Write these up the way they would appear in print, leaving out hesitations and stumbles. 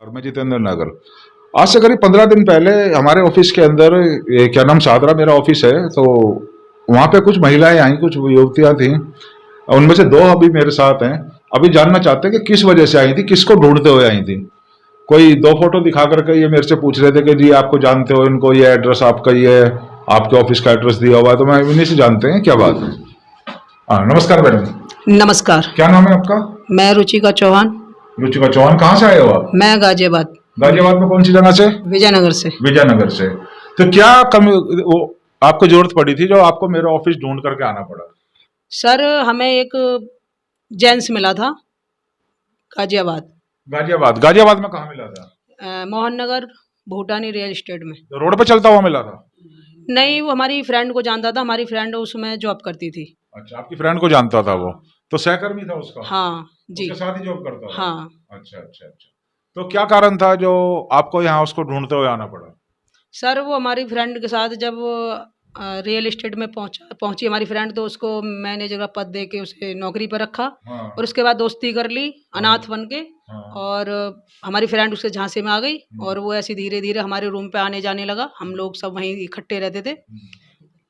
और मैं जितेंद्र नगर। आज से करीब 15 दिन पहले हमारे ऑफिस के अंदर, ये क्या नाम, सादरा मेरा ऑफिस है, तो वहाँ पे कुछ महिलाएं आई, कुछ युवतियां थी। उनमें से दो अभी मेरे साथ हैं। अभी जानना चाहते हैं कि किस वजह से आई थी, किसको ढूंढते हुए आई थी। कोई दो फोटो दिखा करके ये मेरे से पूछ रहे थे कि जी आपको जानते हो इनको, ये एड्रेस आपका, ये आपके ऑफिस का एड्रेस दिया हुआ है। तो मैं इन्हीं से जानते हैं क्या बात है। हाँ, नमस्कार मैडम। नमस्कार। क्या नाम है आपका? मैं रुचिका चौहान। रुचिका चौहान। कहाँ से आए हो आप? मैं गाजियाबाद। गाजियाबाद में कौन सी जगह से? विजयनगर से। विजयनगर से। तो क्या वो आपको जरूरत पड़ी थी जो आपको मेरा ऑफिस ढूंढ करके आना पड़ा? सर हमें एक जेंट्स मिला था गाजियाबाद। गाजियाबाद। गाजियाबाद में कहाँ मिला था? मोहन नगर भूटानी रियल एस्टेट में। तो रोड पे चलता हुआ मिला था? नहीं, वो हमारी फ्रेंड को जानता था। हमारी फ्रेंड उसमें जॉब करती थी। अच्छा, आपकी फ्रेंड को जानता था वो, तो सहकर्मी था उसका? हाँ जी। उसके साथ ही जॉब करता था? हाँ। अच्छा अच्छा अच्छा। तो क्या कारण था जो आपको यहाँ उसको ढूंढते हुए आना पड़ा? सर वो हमारी फ्रेंड के साथ जब रियल एस्टेट में पहुंची हमारी फ्रेंड, तो उसको मैनेजर का पद दे के उसे नौकरी पर रखा। हाँ। और उसके बाद दोस्ती कर ली अनाथ बन के। हाँ। और हमारी फ्रेंड उसके झांसे में आ गई और वो ऐसे धीरे धीरे हमारे रूम पे आने जाने लगा। हम लोग सब वहीं इकट्ठे रहते थे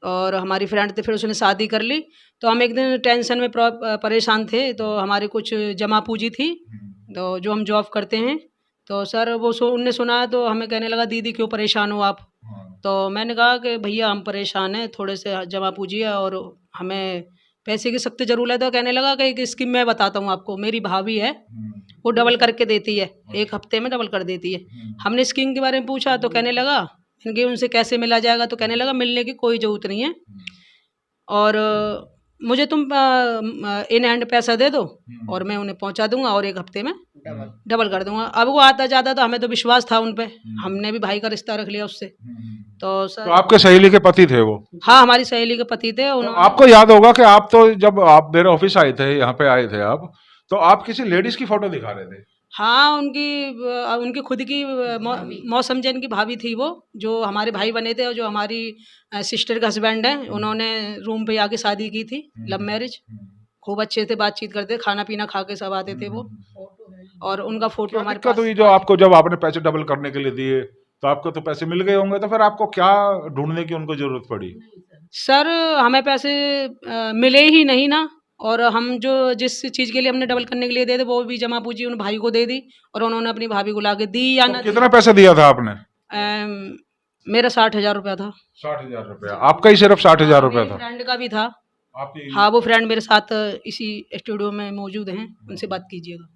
और हमारी फ्रेंड थे। फिर उसने शादी कर ली। तो हम एक दिन टेंशन में परेशान थे। तो हमारी कुछ जमा पूंजी थी, तो जो हम जॉब करते हैं। तो सर वो उनने सुना तो हमें कहने लगा, दीदी क्यों परेशान हो आप? तो मैंने कहा कि भैया हम परेशान हैं, थोड़े से जमा पूंजी है और हमें पैसे की सख्त ज़रूरत है। तो कहने लगा कि एक स्कीम मैं बताता हूँ आपको, मेरी भाभी है वो डबल करके देती है, एक हफ्ते में डबल कर देती है। हमने स्कीम के बारे में पूछा तो कहने लगा इनके उनसे कैसे मिला जाएगा? तो कहने लगा मिलने की कोई ज़रूरत नहीं है और मुझे तुम इन हैंड पैसा दे दो और मैं उन्हें पहुंचा दूंगा और एक हफ्ते में डबल कर दूंगा। अब वो आता जाता तो हमें तो विश्वास था उन पे, हमने भी भाई का रिश्ता रख लिया उससे। तो सर, तो आपके सहेली के पति थे वो? हाँ, हमारी सहेली के पति थे। तो आपको याद होगा कि आप तो जब आप मेरे ऑफिस आए थे, यहाँ पे आए थे आप, तो आप किसी लेडीज की फोटो दिखा रहे थे। हाँ, उनकी खुद की मौसम जैन की भाभी थी वो, जो हमारे भाई बने थे और जो हमारी सिस्टर का हस्बैंड है। उन्होंने रूम पे आके शादी की थी, लव मैरिज। खूब अच्छे से बातचीत करते, खाना पीना खा के सब आते थे वो। और उनका फोटो हमारे पास हुई जो आपको, जब आपने पैसे डबल करने के लिए दिए तो आपको तो पैसे मिल गए होंगे, तो फिर आपको क्या ढूंढने की उनको जरूरत पड़ी? सर हमें पैसे मिले ही नहीं ना। और हम जो जिस चीज़ के लिए हमने डबल करने के लिए दे थे वो भी जमा पूंजी उन भाई को दे दी और उन्होंने अपनी भाभी को ला के दी या तो ना। कितना पैसा दिया था आपने? मेरा 60,000 रुपया था। 60,000 रुपया? आपका ही सिर्फ 60,000 रुपया था? फ्रेंड का भी था। आपकी? हाँ, वो फ्रेंड मेरे साथ इसी स्टूडियो में मौजूद हैं, उनसे बात कीजिएगा।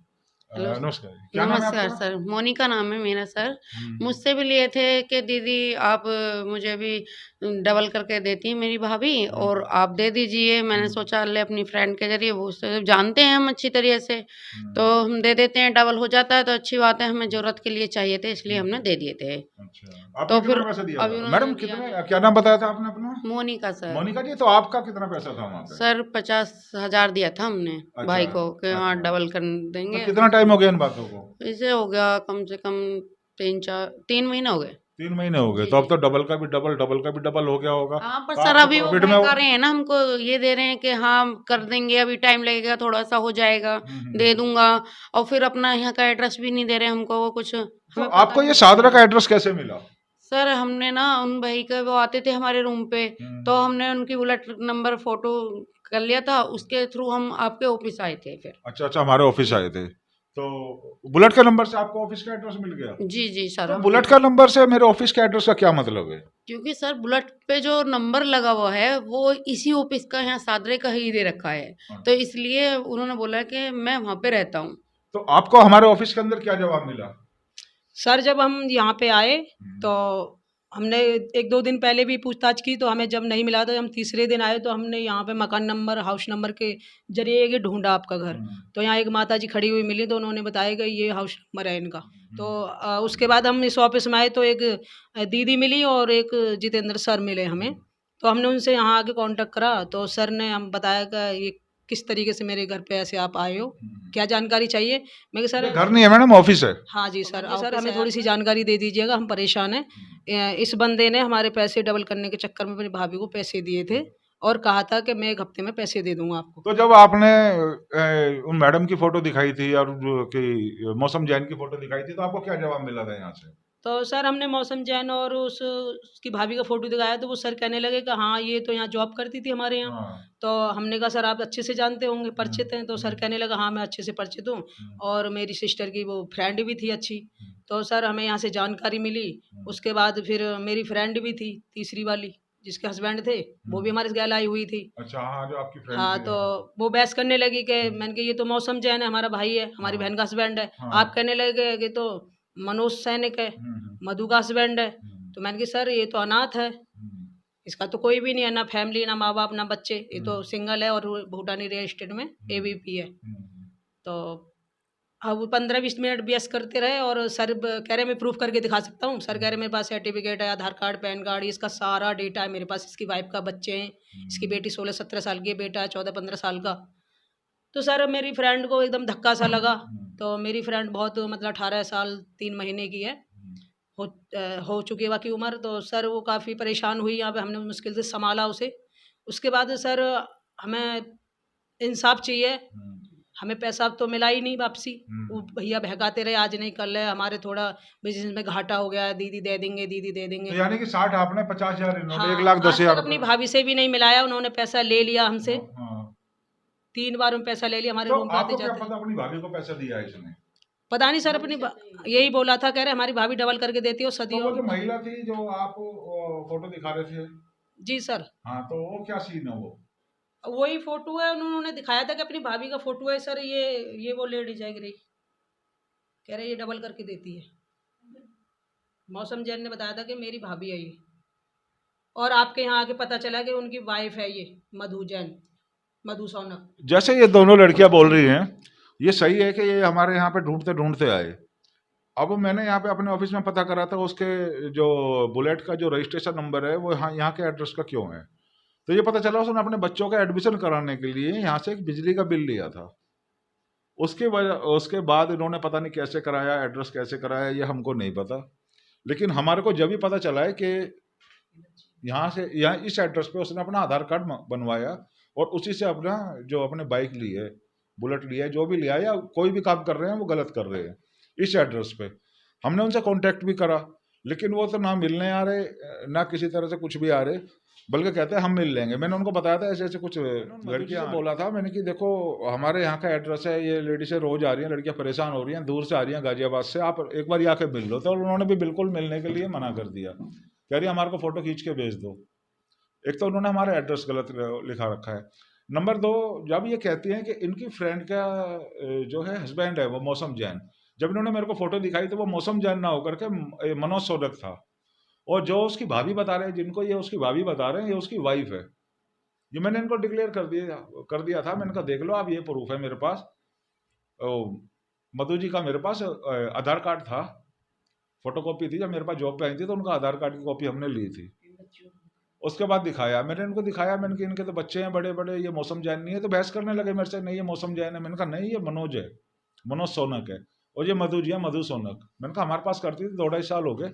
नमस्कार। क्या नाम है नमस्कार आपका? सर, मोनिका नाम है मेरा सर। मुझसे भी लिए थे कि दीदी आप मुझे भी डबल करके देती हैं मेरी भाभी और आप दे दीजिए। मैंने सोचा ले अपनी फ्रेंड के जरिए, वो उससे जानते हैं हम अच्छी तरीके से, तो हम दे देते हैं। डबल हो जाता है तो अच्छी बात है, हमें ज़रूरत के लिए चाहिए थे इसलिए हमने दे दिए थे। अच्छा, तो फिर अभी मैडम कितना, क्या नाम बताया था आपने अपना? मोनिका सर। मोनिका जी, तो आपका कितना पैसा था वहाँ पे? सर 50,000 दिया था हमने भाई को कि हाँ डबल कर देंगे। तो कितना टाइम हो गया इन बातों को? इसे हो गया कम से कम 3 महीने हो गए। 3 महीने हो गए। तो अब तो डबल का भी डबल, डबल का भी डबल हो गया होगा। हाँ, पर तो सर आपको अभी वो प्रॉफिट में बहका रहे हैं ना, हमको ये दे रहे हैं कि हाँ कर देंगे, अभी टाइम लगेगा, थोड़ा सा हो जाएगा, दे दूंगा। और फिर अपना यहाँ का एड्रेस भी नहीं दे रहे हमको वो कुछ। तो आपको ये सादरा का एड्रेस कैसे मिला? सर हमने ना उन भाई के, वो आते थे हमारे रूम पे, तो हमने उनकी बुलेट नंबर फोटो कर लिया था, उसके थ्रू हम आपके ऑफिस आए थे फिर। अच्छा अच्छा, हमारे ऑफिस आए थे तो बुलेट के नंबर से आपको ऑफिस का एड्रेस मिल गया? जी जी सर। तो बुलेट का नंबर से मेरे ऑफिस के एड्रेस का क्या मतलब है? क्योंकि सर बुलेट पे जो नंबर लगा हुआ है वो इसी ऑफिस का, यहाँ सादरे का ही दे रखा है, तो इसलिए उन्होंने बोला कि मैं वहाँ पे रहता हूँ। तो आपको हमारे ऑफिस के अंदर क्या जवाब मिला? सर जब हम यहाँ पे आए तो हमने 1-2 दिन पहले भी पूछताछ की, तो हमें जब नहीं मिला तो हम तीसरे दिन आए तो हमने यहाँ पे मकान नंबर, हाउस नंबर के जरिए ये ढूंढा आपका घर। तो यहाँ एक माता जी खड़ी हुई मिली, तो उन्होंने बताया कि ये हाउस नंबर है इनका। तो उसके बाद हम इस ऑफिस में आए तो एक दीदी मिली और एक जितेंद्र सर मिले हमें। तो हमने उनसे यहाँ आके कांटेक्ट करा तो सर ने हम बताया कि ये किस तरीके से मेरे घर पे ऐसे आप आए हो, क्या जानकारी चाहिए। मैं कहा सर घर नहीं है मैडम, ऑफिस है। हाँ जी सर, सर हमें थोड़ी सी जानकारी दे दीजिएगा, हम परेशान हैं। इस बंदे ने हमारे पैसे डबल करने के चक्कर में अपनी भाभी को पैसे दिए थे और कहा था कि मैं 1 हफ्ते में पैसे दे दूंगा आपको। तो जब आपने उन मैडम की फोटो दिखाई थी और कि मौसम जैन की फोटो दिखाई थी, तो आपको क्या जवाब मिला था यहाँ से? तो सर हमने मौसम जैन और उसकी भाभी का फ़ोटो दिखाया, तो वो सर कहने लगे कि हाँ, ये तो यहाँ जॉब करती थी हमारे यहाँ। हाँ। तो हमने कहा सर आप अच्छे से जानते होंगे, परिचित हैं? तो सर कहने लगा हाँ, मैं अच्छे से परिचित हूँ और मेरी सिस्टर की वो फ्रेंड भी थी अच्छी। तो सर हमें यहाँ से जानकारी मिली। उसके बाद फिर मेरी फ्रेंड भी थी, तीसरी वाली, जिसके हस्बैंड थे, वो भी हमारे गैल आई हुई थी। अच्छा, हाँ, जो आपकी फ्रेंड हाँ, थी, तो हाँ। वो बहस करने लगी कि मैंने कहा ये तो मौसम जैन है, हमारा भाई है, हमारी बहन का हस्बैंड है। हाँ। आप कहने लगे कि तो मनोज सैनिक है, मधु का हस्बैंड है। तो मैंने कहा सर ये तो अनाथ है, इसका तो कोई भी नहीं है, ना फैमिली, ना माँ बाप, ना बच्चे, ये तो सिंगल है और भूटानी रियल एस्टेट में एबीपी है। तो अब 15-20 मिनट बहस करते रहे और सर कह रहे मैं प्रूफ करके दिखा सकता हूँ। सर कह रहे मेरे पास सर्टिफिकेट है, आधार कार्ड, पैन कार्ड, इसका सारा डेटा है मेरे पास। इसकी वाइफ का बच्चे हैं, इसकी बेटी 16-17 साल की है, बेटा है 14-15 साल का। तो सर मेरी फ्रेंड को एकदम धक्का सा लगा। तो मेरी फ्रेंड बहुत मतलब 18 साल 3 महीने की है, हो चुकी है बाकी उम्र। तो सर वो काफ़ी परेशान हुई, यहाँ पे हमने मुश्किल से संभाला उसे। उसके बाद सर हमें इंसाफ चाहिए, हमें पैसा तो मिला ही नहीं वापसी। वो भैया बहकाते रहे आज नहीं कल है, हमारे थोड़ा बिजनेस में घाटा हो गया, दीदी दे देंगे, दीदी दे देंगे। तो यानी कि 60 आपने, 50,000 इन्होंने, हाँ, 1,10,000 आज तक अपनी भाभी से भी नहीं मिलाया, उन्होंने पैसा ले लिया हमसे। हाँ। 3 बार में पैसा ले लिया हमारे तो रूम पे आपको आते क्या जाते। पता अपनी भाभी को पैसा दिया है इसने? पता नहीं सर, अपनी यही बोला था, कह रहे हमारी भाभी डबल करके देती है तो सदियों। वो जो महिला थी जो आप फोटो दिखा रहे थे, जी सर, हाँ, तो वो क्या सीन है वो? वही फोटो है, उन्होंने दिखाया था कि अपनी भाभी का फोटो है सर। ये वो लेडी जाएगी रही, कह रहे ये डबल करके देती है। मौसम जैन ने बताया था कि मेरी भाभी है ये, और आपके यहाँ आके पता चला कि उनकी वाइफ है ये मधु जैन, मधु सोनक। जैसे ये दोनों लड़कियां बोल रही हैं, ये सही है कि ये हमारे यहाँ पे ढूंढते ढूंढते आए। अब मैंने यहाँ पे अपने ऑफिस में पता करा था, उसके जो बुलेट का जो रजिस्ट्रेशन नंबर है वो यहाँ के एड्रेस का क्यों है। तो ये पता चला उसने अपने बच्चों का एडमिशन कराने के लिए यहाँ से एक बिजली का बिल लिया था। उसके बाद इन्होंने पता नहीं कैसे कराया, एड्रेस कैसे कराया, ये हमको नहीं पता। लेकिन हमारे को जब भी पता चला है कि यहाँ इस एड्रेस पे उसने अपना आधार कार्ड बनवाया और उसी से अपना जो अपने बाइक ली है, बुलेट लिया है, जो भी लिया है या कोई भी काम कर रहे हैं वो गलत कर रहे हैं इस एड्रेस पे। हमने उनसे कांटेक्ट भी करा, लेकिन वो तो ना मिलने आ रहे, ना किसी तरह से कुछ भी आ रहे, बल्कि कहते हैं हम मिल लेंगे। मैंने उनको बताया था ऐसे ऐसे कुछ लड़कियां बोला था, मैंने कि देखो हमारे यहाँ का एड्रेस है, ये लेडी से रोज आ रही हैं, लड़कियां परेशान हो रही हैं, दूर से आ रही हैं गाजियाबाद से, आप एक बार आके मिल लो। तो उन्होंने भी बिल्कुल मिलने के लिए मना कर दिया, कह रही हमारे को फोटो खींच के भेज दो। एक तो उन्होंने हमारा एड्रेस गलत लिखा रखा है। नंबर 2, जब ये कहती हैं कि इनकी फ्रेंड का जो है हस्बैंड है वो मौसम जैन, जब इन्होंने मेरे को फोटो दिखाई तो वो मौसम जैन ना होकर के मनोज सोनक था। और जो उसकी भाभी बता रहे हैं, जिनको ये उसकी भाभी बता रहे हैं, ये उसकी वाइफ है। ये मैंने इनको डिक्लेयर कर दिया था। मैंने कहा देख लो आप, ये प्रूफ है मेरे पास। मधु जी का मेरे पास आधार कार्ड था, फोटोकॉपी थी, जब मेरे पास जॉब पे आई थी तो उनका आधार कार्ड की कॉपी हमने ली थी। उसके बाद दिखाया, मैंने इनको दिखाया, मैंने कि इनके तो बच्चे हैं बड़े बड़े, ये मौसम जैन नहीं है। तो बहस करने लगे मेरे से, नहीं ये मौसम जैन है। मैंने कहा नहीं, ये मनोज है, मनोज सोनक है, और ये मधु जी है, मधु सोनक। मैंने कहा हमारे पास करती थी 2-2.5 साल हो गए,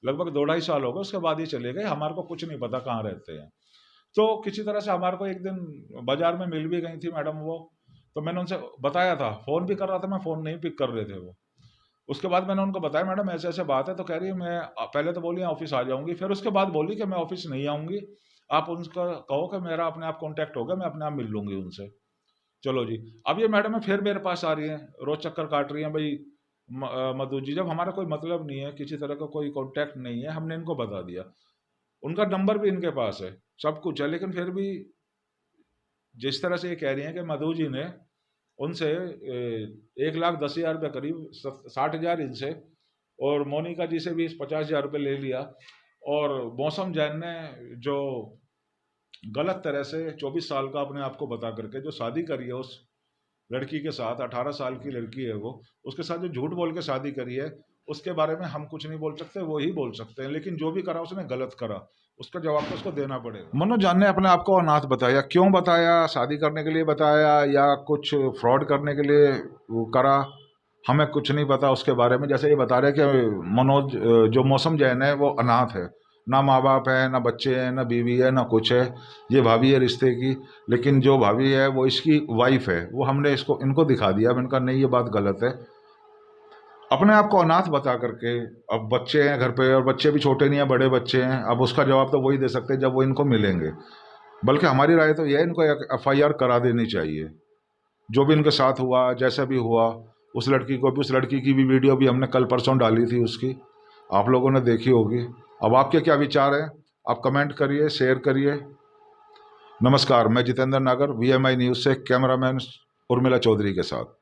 लगभग 2-2.5 साल हो गए, उसके बाद ये चले गए, हमारे को कुछ नहीं पता कहाँ रहते हैं। तो किसी तरह से हमारे को एक दिन बाजार में मिल भी गई थी मैडम वो, तो मैंने उनसे बताया था, फ़ोन भी कर रहा था मैं, फ़ोन नहीं पिक कर रहे थे वो। उसके बाद मैंने उनको बताया मैडम ऐसे ऐसे बात है। तो कह रही है मैं पहले तो बोली ऑफिस आ जाऊंगी, फिर उसके बाद बोली कि मैं ऑफिस नहीं आऊंगी, आप उनका कहो कि मेरा अपने आप कॉन्टैक्ट हो गया, मैं अपने आप मिल लूंगी उनसे। चलो जी, अब ये मैडम फिर मेरे पास आ रही हैं, रोज चक्कर काट रही हैं, भाई मधु जी, जब हमारा कोई मतलब नहीं है, किसी तरह का कोई कांटेक्ट नहीं है, हमने इनको बता दिया, उनका नंबर भी इनके पास है, सब कुछ है, लेकिन फिर भी जिस तरह से ये कह रही हैं कि मधु जी ने उनसे 1,10,000 रुपये करीब 60,000 इनसे, और मोनिका जी से भी 50,000 रुपये ले लिया, और मौसम जैन ने जो गलत तरह से 24 साल का अपने आप को बता करके जो शादी करी है उस लड़की के साथ, 18 साल की लड़की है वो, उसके साथ जो झूठ बोल के शादी करी है, उसके बारे में हम कुछ नहीं बोल सकते, वो ही बोल सकते हैं। लेकिन जो भी करा उसने गलत करा, उसका जवाब तो उसको देना पड़ेगा। मनोज जान ने अपने आप को अनाथ बताया, क्यों बताया? शादी करने के लिए बताया या कुछ फ्रॉड करने के लिए वो करा, हमें कुछ नहीं पता उसके बारे में। जैसे ये बता रहे कि मनोज जो मौसम जैन है वो अनाथ है, ना माँ बाप है, ना बच्चे हैं, ना बीवी है, ना कुछ है। ये भाभी है रिश्ते की, लेकिन जो भाभी है वो इसकी वाइफ है। वो हमने इनको दिखा दिया। मैंने कहा नहीं, ये बात गलत है। अपने आप को अनाथ बता करके, अब बच्चे हैं घर पे और बच्चे भी छोटे नहीं हैं, बड़े बच्चे हैं, अब उसका जवाब तो वही दे सकते हैं जब वो इनको मिलेंगे। बल्कि हमारी राय तो यह है, इनको FIR करा देनी चाहिए। जो भी इनके साथ हुआ, जैसा भी हुआ, उस लड़की को भी, उस लड़की की भी वीडियो भी हमने कल परसों डाली थी उसकी, आप लोगों ने देखी होगी। अब आपके क्या विचार हैं, आप कमेंट करिए, शेयर करिए। नमस्कार, मैं जितेंद्र नागर, VMI न्यूज़ से कैमरामैन उर्मिला चौधरी के साथ।